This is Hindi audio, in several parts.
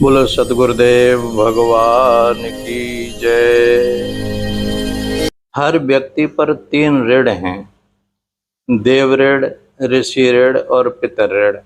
बोलो सतगुरुदेव भगवान की जय। हर व्यक्ति पर 3 ऋण हैं, देव ऋण, ऋषि ऋण और पितर ऋण।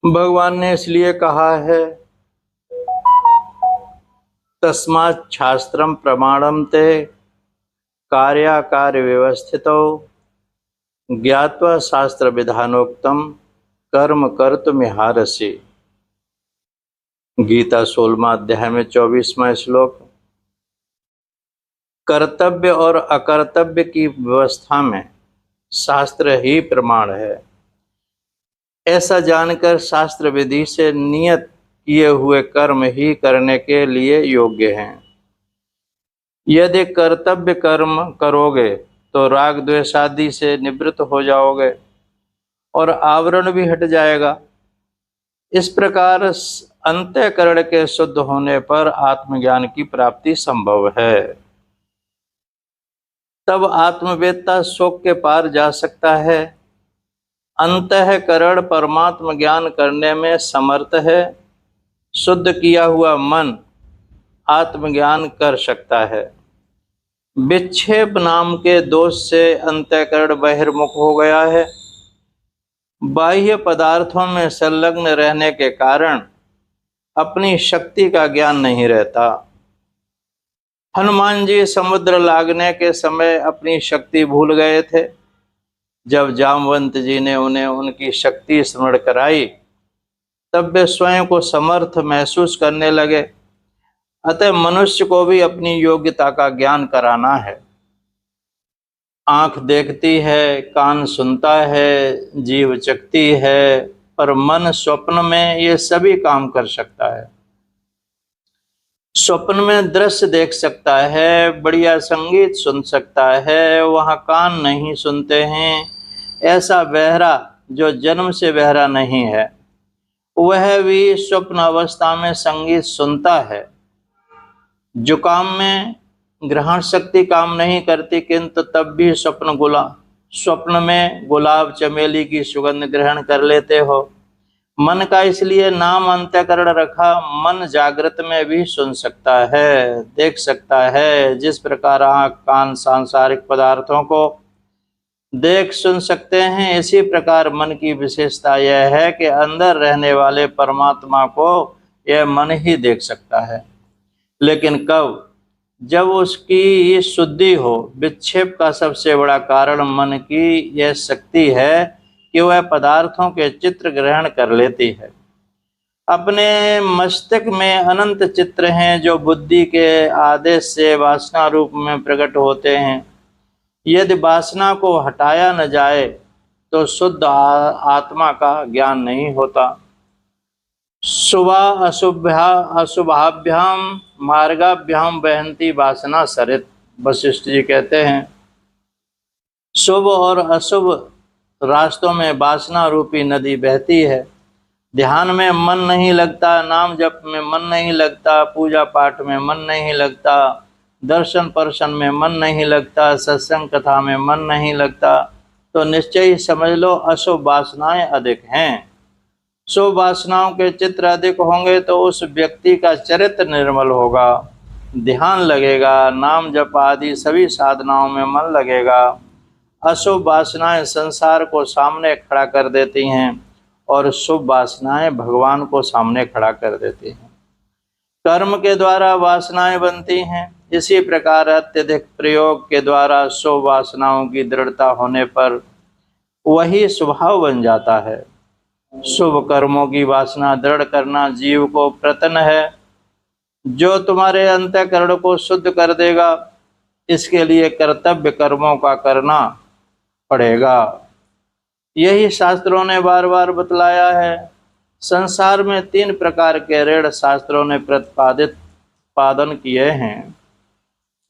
भगवान ने इसलिए कहा है, तस्मात् शास्त्रम प्रमाणम ते कार्याकार्य व्यवस्थितो ज्ञात्वा शास्त्र विधानोक्तम कर्म कर्तुमिहारसि। गीता 16वां अध्याय में 24वां श्लोक। कर्तव्य और अकर्तव्य की व्यवस्था में शास्त्र ही प्रमाण है। ऐसा जानकर शास्त्र विधि से नियत किए हुए कर्म ही करने के लिए योग्य हैं। यदि कर्तव्य कर्म करोगे तो राग द्वेष आदि से निवृत्त हो जाओगे और आवरण भी हट जाएगा। इस प्रकार अंतःकरण के शुद्ध होने पर आत्मज्ञान की प्राप्ति संभव है। तब आत्मवेत्ता शोक के पार जा सकता है। अंतःकरण परमात्म ज्ञान करने में समर्थ है। शुद्ध किया हुआ मन आत्मज्ञान कर सकता है। विक्षेप नाम के दोष से अंतःकरण बहिर्मुख हो गया है। बाह्य पदार्थों में संलग्न रहने के कारण अपनी शक्ति का ज्ञान नहीं रहता। हनुमान जी समुद्र लागने के समय अपनी शक्ति भूल गए थे। जब जामवंत जी ने उन्हें उनकी शक्ति स्मरण कराई तब वे स्वयं को समर्थ महसूस करने लगे। अतः मनुष्य को भी अपनी योग्यता का ज्ञान कराना है। आंख देखती है, कान सुनता है, जीभ चखती है, पर मन स्वप्न में ये सभी काम कर सकता है। स्वप्न में दृश्य देख सकता है, बढ़िया संगीत सुन सकता है, वहाँ कान नहीं सुनते हैं। ऐसा बहरा जो जन्म से बहरा नहीं है, वह भी स्वप्न अवस्था में संगीत सुनता है। जुकाम में ग्रहण शक्ति काम नहीं करती, किंतु तब भी स्वप्न में गुलाब चमेली की सुगंध ग्रहण कर लेते हो। मन का इसलिए नाम अंतःकरण रखा। मन जागृत में भी सुन सकता है, देख सकता है। जिस प्रकार आँख कान सांसारिक पदार्थों को देख सुन सकते हैं, इसी प्रकार मन की विशेषता यह है कि अंदर रहने वाले परमात्मा को यह मन ही देख सकता है। लेकिन कब? जब उसकी शुद्धि हो। विक्षेप का सबसे बड़ा कारण मन की यह शक्ति है कि वह पदार्थों के चित्र ग्रहण कर लेती है। अपने मस्तिष्क में अनंत चित्र हैं जो बुद्धि के आदेश से वासना रूप में प्रकट होते हैं। यदि वासना को हटाया न जाए तो शुद्ध आत्मा का ज्ञान नहीं होता। शुभा अशुभाभ्याम मार्गाभ्याम बहंती वासना सरित। वशिष्ठ जी कहते हैं, शुभ और अशुभ रास्तों में वासना रूपी नदी बहती है। ध्यान में मन नहीं लगता, नाम जप में मन नहीं लगता, पूजा पाठ में मन नहीं लगता, दर्शन पर्शन में मन नहीं लगता, सत्संग कथा में मन नहीं लगता, तो निश्चय ही समझ लो अशुभ वासनाएं अधिक हैं। शुभ वासनाओं के चित्र अधिक होंगे तो उस व्यक्ति का चरित्र निर्मल होगा, ध्यान लगेगा, नाम जप आदि सभी साधनाओं में मन लगेगा। अशुभ वासनाएं संसार को सामने खड़ा कर देती हैं और शुभ वासनाएं भगवान को सामने खड़ा कर देती हैं। कर्म के द्वारा वासनाएं बनती हैं। इसी प्रकार अत्यधिक प्रयोग के द्वारा शुभ वासनाओं की दृढ़ता होने पर वही स्वभाव बन जाता है। शुभ कर्मों की वासना दृढ़ करना जीव को प्रतन है, जो तुम्हारे अंतःकरण को शुद्ध कर देगा। इसके लिए कर्तव्य कर्मों का करना पड़ेगा। यही शास्त्रों ने बार बार बतलाया है। संसार में 3 प्रकार के ऋण शास्त्रों ने प्रतिपादन किए हैं।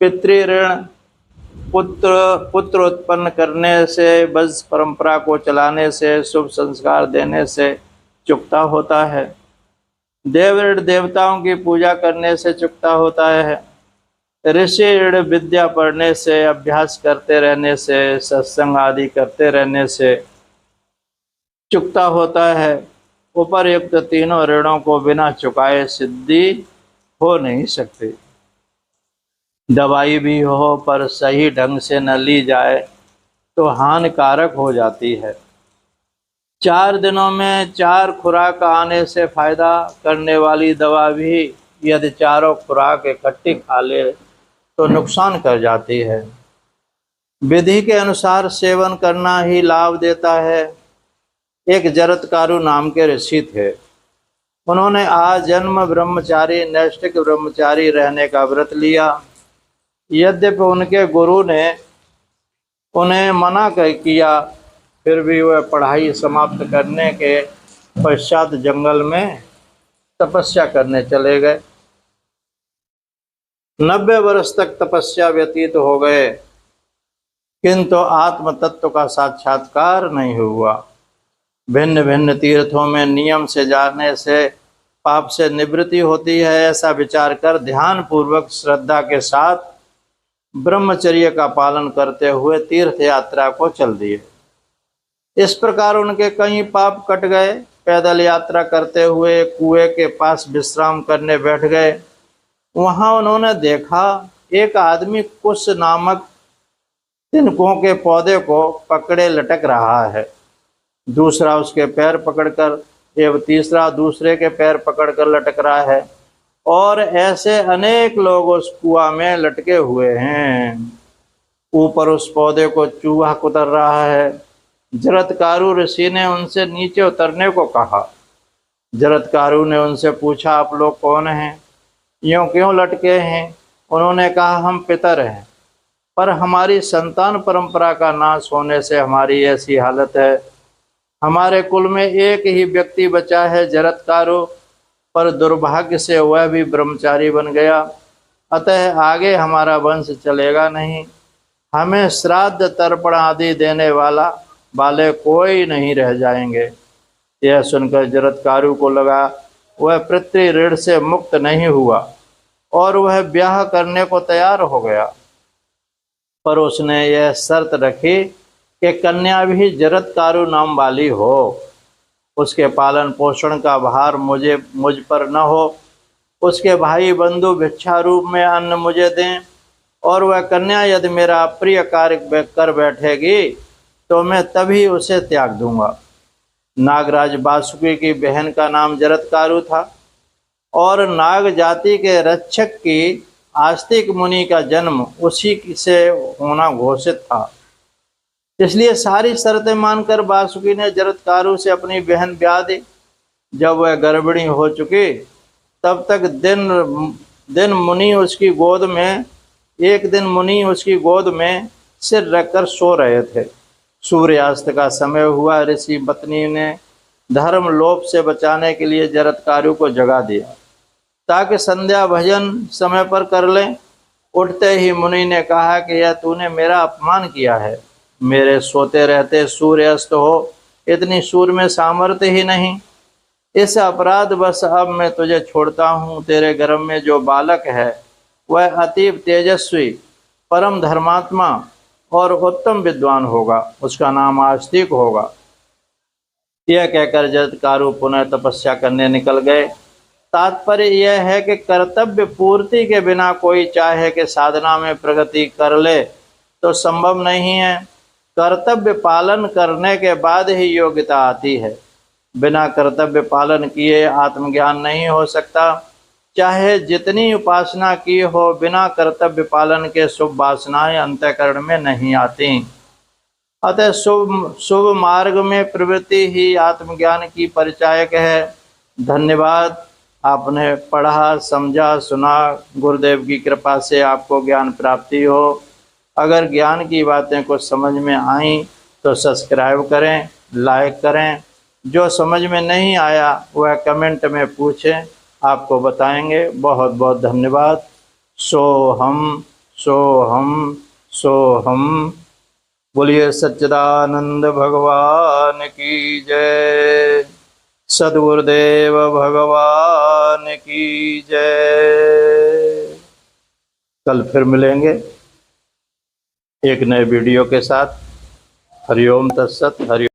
पितृ ऋण पुत्र उत्पन्न करने से, वंश परंपरा को चलाने से, शुभ संस्कार देने से चुकता होता है। देव ऋण देवताओं की पूजा करने से चुकता होता है। ऋषि ऋण विद्या पढ़ने से, अभ्यास करते रहने से, सत्संग आदि करते रहने से चुकता होता है। उपरयुक्त तीनों ऋणों को बिना चुकाए सिद्धि हो नहीं सकती। दवाई भी हो पर सही ढंग से न ली जाए तो हानिकारक हो जाती है। 4 दिनों में 4 खुराक आने से फायदा करने वाली दवा भी यदि चारों खुराक इकट्ठी खा ले तो नुकसान कर जाती है। विधि के अनुसार सेवन करना ही लाभ देता है। एक जरत्कारु नाम के ऋषि थे। उन्होंने आजन्म ब्रह्मचारी नैष्ठिक ब्रह्मचारी रहने का व्रत लिया। यद्यपि उनके गुरु ने उन्हें मना किया, फिर भी वह पढ़ाई समाप्त करने के पश्चात जंगल में तपस्या करने चले गए। 90 वर्ष तक तपस्या व्यतीत हो गए, किंतु आत्म तत्व का साक्षात्कार नहीं हुआ। भिन्न भिन्न तीर्थों में नियम से जाने से पाप से निवृत्ति होती है, ऐसा विचार कर ध्यान पूर्वक श्रद्धा के साथ ब्रह्मचर्य का पालन करते हुए तीर्थ यात्रा को चल दिए। इस प्रकार उनके कई पाप कट गए। पैदल यात्रा करते हुए कुएं के पास विश्राम करने बैठ गए। वहां उन्होंने देखा एक आदमी कुश नामक तिनकों के पौधे को पकड़े लटक रहा है। दूसरा उसके पैर पकड़कर एवं तीसरा दूसरे के पैर पकड़कर लटक रहा है, और ऐसे अनेक लोग उस कुआं में लटके हुए हैं। ऊपर उस पौधे को चूहा कुतर रहा है। जरत्कारु ऋषि ने उनसे नीचे उतरने को कहा। जरत्कारु ने उनसे पूछा, आप लोग कौन हैं, यूं क्यों लटके हैं? उन्होंने कहा, हम पितर हैं, पर हमारी संतान परंपरा का नाश होने से हमारी ऐसी हालत है। हमारे कुल में एक ही व्यक्ति बचा है, जरत्कारु, पर दुर्भाग्य से वह भी ब्रह्मचारी बन गया, अतः आगे हमारा वंश चलेगा नहीं। हमें श्राद्ध तर्पण आदि देने वाले कोई नहीं रह जाएंगे। यह सुनकर जरत्कारु को लगा वह पितृ ऋण से मुक्त नहीं हुआ और वह ब्याह करने को तैयार हो गया, पर उसने यह शर्त रखी कि कन्या भी जरत्कारु नाम वाली हो। उसके पालन पोषण का भार मुझ पर न हो। उसके भाई बंधु भिक्षा रूप में अन्न मुझे दें, और वह कन्या यदि मेरा प्रिय कार्य कर बैठेगी तो मैं तभी उसे त्याग दूंगा। नागराज वासुकी की बहन का नाम जरत्कारु था, और नाग जाति के रक्षक की आस्तिक मुनि का जन्म उसी से होना घोषित था। इसलिए सारी शर्तें मानकर वासुकी ने जरत्कारु से अपनी बहन ब्याह दी। जब वह गर्भिणी हो चुकी तब तक एक दिन मुनि उसकी गोद में सिर रखकर सो रहे थे। सूर्यास्त का समय हुआ। ऋषि पत्नी ने धर्म लोभ से बचाने के लिए जरत्कारु को जगा दिया ताकि संध्या भजन समय पर कर लें। उठते ही मुनि ने कहा कि यह तूने मेरा अपमान किया है। मेरे सोते रहते सूर्य अस्त हो, इतनी सूर्य में सामर्थ्य ही नहीं। इस अपराध बस अब मैं तुझे छोड़ता हूँ। तेरे गर्भ में जो बालक है वह अतीब तेजस्वी, परम धर्मात्मा और उत्तम विद्वान होगा। उसका नाम आस्तिक होगा। यह कहकर जरत्कारु पुनः तपस्या करने निकल गए। तात्पर्य यह है कि कर्तव्य पूर्ति के बिना कोई चाहे कि साधना में प्रगति कर ले तो संभव नहीं है। कर्तव्य पालन करने के बाद ही योग्यता आती है। बिना कर्तव्य पालन किए आत्मज्ञान नहीं हो सकता। चाहे जितनी उपासना की हो, बिना कर्तव्य पालन के शुभ वासनाएं अंतःकरण में नहीं आती। अतः शुभ मार्ग में प्रवृत्ति ही आत्मज्ञान की परिचायक है। धन्यवाद। आपने पढ़ा, समझा, सुना। गुरुदेव की कृपा से आपको ज्ञान प्राप्ति हो। अगर ज्ञान की बातें कुछ समझ में आईं तो सब्सक्राइब करें, लाइक करें। जो समझ में नहीं आया वह कमेंट में पूछें, आपको बताएंगे। बहुत बहुत धन्यवाद। सोहम सोहम सोहम। बोलिए सच्चिदानंद भगवान की जय। सद्गुरुदेव भगवान की जय। कल फिर मिलेंगे एक नए वीडियो के साथ। हरिओम तत्सत। हरि